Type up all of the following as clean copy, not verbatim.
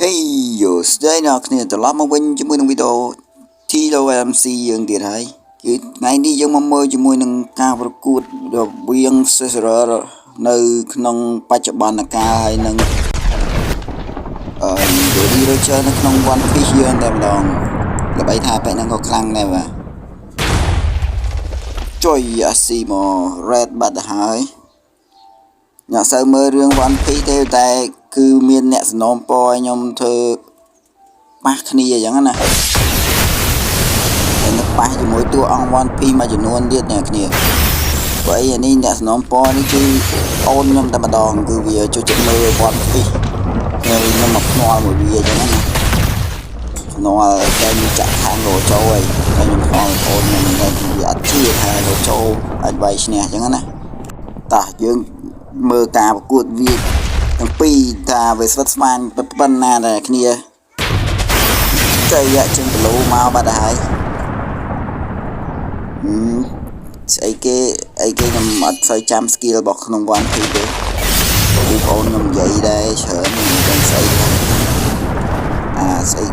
Hey yo ស្ដីអ្នកគ្នាត្រឡប់មកវិញជាមួយនឹងវីដេអូ TLMC យើងទៀតហើយគឺថ្ងៃនេះយើងមកមើលជាមួយនឹងការប្រកួតរវាង Sisera នៅក្នុងបច្ចុប្បន្នកាលហើយនឹងJody Roger នៅក្នុង One Piece យើងតែម្ដងល្បីថាបែបហ្នឹងក៏ខ្លាំងដែរបាទចុយអាស៊ីមក Red បាត់ទៅហើយអ្នកសូវមើលរឿង One Piece ទេតែគឺមានអ្នកសំណូមពរឲ្យខ្ញុំធ្វើប៉ះគ្នាអញ្ចឹងណាហើយនឹងប៉ះជាមួយតួអង្គ One Piece មួយចំនួនទៀតអ្នកគ្នាព្រោះអីនេះអ្នកសំណូមពរនេះគឺអូនខ្ញុំតែម្ដងគឺវាជួយចិត្តមើល One Piece ហើយខ្ញុំមកភ្នាល់មួយវាអញ្ចឹងណាភ្នាល់តែចាក់ខាងលោចូលហើយខ្ញុំភ្នាល់អូនខ្ញុំតែវាអត់ជឿថាលោចូលអាចវាយឈ្នះអញ្ចឹងណាតោះយើងមើលការប្រកួតវាទាំងពីរថាវាស្វិតស្វាញប៉ុណ្ណាតែគ្នាចៃយកជាងគីឡូមកបាត់ទៅហើយស្អីគេខ្ញុំអត់សូវចាំ skill របស់ក្នុង One Piece ទេបងប្អូនខ្ញុំនិយាយដែរច្រើនមិនស្អីស្អី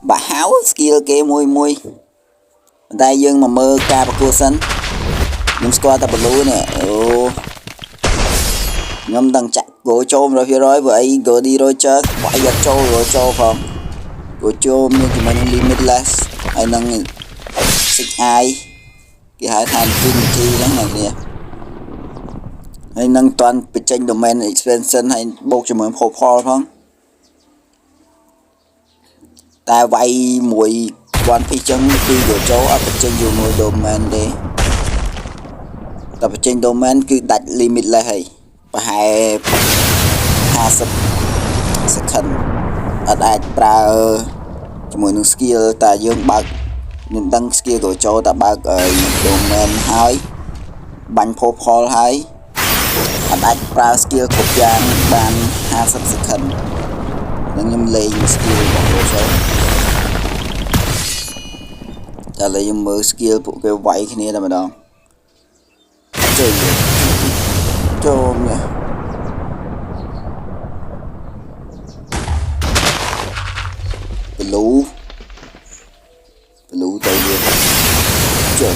បាក់ហៅ skill គេមួយតែយើងមកមើលការប្រកួតសិនខ្ញុំស្គាល់តែ Blue នេះអូខ្ញុំដឹងចាក់គោចូល 100% ព្រោះអី Jody Roger វាយអត់ចូលផងគោចូលមានចំណុច limitless ហើយនឹង six eye គេហៅថា infinity ហ្នឹងណាគ្នាហើយនឹងតាន់បញ្ចេញ domain expansion ហើយបូកជាមួយ popol ផងតែវាយមួយ One Piece ចឹងគឺយកចូលអត់បញ្ចេញជាមួយ domain ទេតែបញ្ចេញ domain គឺដាច់ limitless ហើយប្រហែល50 second អត់អាចប្រើជាមួយនឹង skill តែយើងបើកខ្ញុំដឹង skill ក៏ចូលតែបើក domain ហើយបាញ់ popol ហើយអត់អាចប្រើ skill គ្រប់យ៉ាងបាន50 second នឹងខ្ញុំលេង skill របស់ Roger តែឥឡូវយើងមើល skill ពួកគេវាយគ្នាតែម្ដងចូលនេះBlue ទៅវាចូល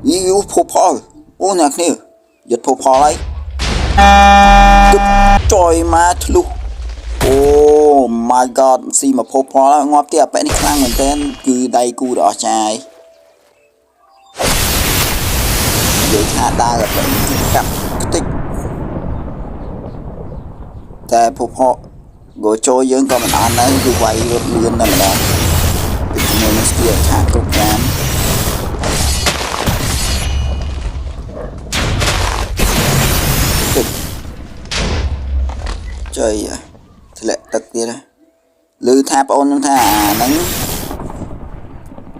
យូ popol អូអ្នកគ្នាយក popol ហើយចុយមកធ្លុះអូ my god ស៊ីមក popol ងាប់ទៀតអាប៉ែនេះខ្លាំងមែនទែនគឺដៃគូដ៏អស្ចារ្យនិយាយថាដើរតែកាប់ខ្ទេចតែ popol go ចូលយើងក៏មិនអត់ដែរគឺវាយរត់លឿនតែម្ដងជាមួយនឹង skill ថាគ្រប់យ៉ាងចុយធ្លាក់ទឹកទៀតណាឮថាបងអូនខ្ញុំថាអាហ្នឹង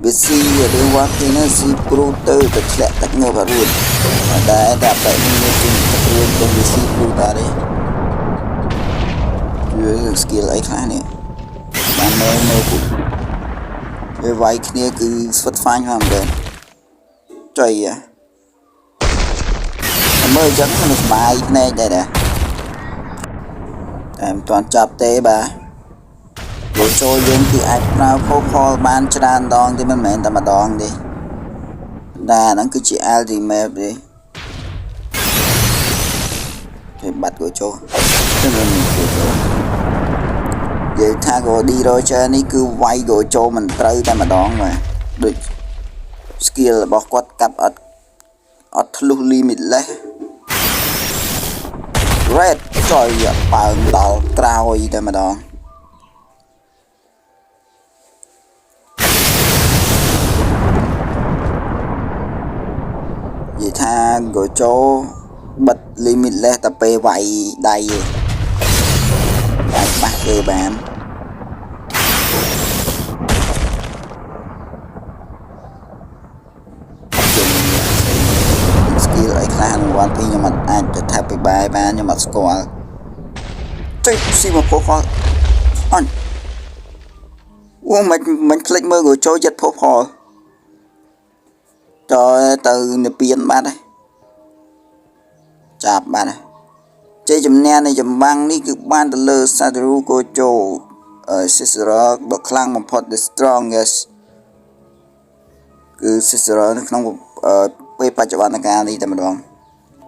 វាស៊ីរឿងវ៉ាគេណាស៊ីព្រូទៅធ្លាក់ទឹកនៅបារួតតែបែបនេះមានទឹករួតទៅវាស៊ីព្រូតាទេវា skill អីខ្លះនេះបានមើលពុកវាវាយគ្នាគឺស្វិតស្វាញហ្នឹងមែនចុយមើលអញ្ចឹងមិនសុបាយភ្នែកដែរតែមិនទាន់ចាប់ទេបាទវាចូលយើងគឺអាចប្រើ popol បានច្រើនដងទេមិនមែនតែម្ដងទេតែហ្នឹងគឺជា ultimate ទេគេបាត់ក៏ចូលនិយាយថា Jody Roger នេះគឺវាយក៏ចូលមិនត្រូវតែម្ដងបាទដូច skill របស់គាត់កាប់អត់ធ្លុះ limitless Red ចុយបើងដល់ក្រោយតែម្ដងនិយាយថា Gojo បិទ limitless តែពេលវាយដៃឯងអាចប៉ះគេបាន skill អីខ្លះក្នុង One Piece ខ្ញុំអាចទៅថាពីបាយបានខ្ញុំអត់ស្គាល់ចុយស៊ីមក popol អញអូមិនភ្លេចមើល Gojo ចិត្ត popol ទៅនិព្វានបាត់ហើយ ចាប់បានជ័យជំនះនៃចម្បាំងនេះគឺបានទៅលើ Satoru Gojo Sisera ដ៏ខ្លាំងបំផុត the strongest គឺ Sisera នៅក្នុងពេលបច្ចុប្បន្នកាលនេះតែម្ដង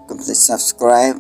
កុំភ្លេច subscribe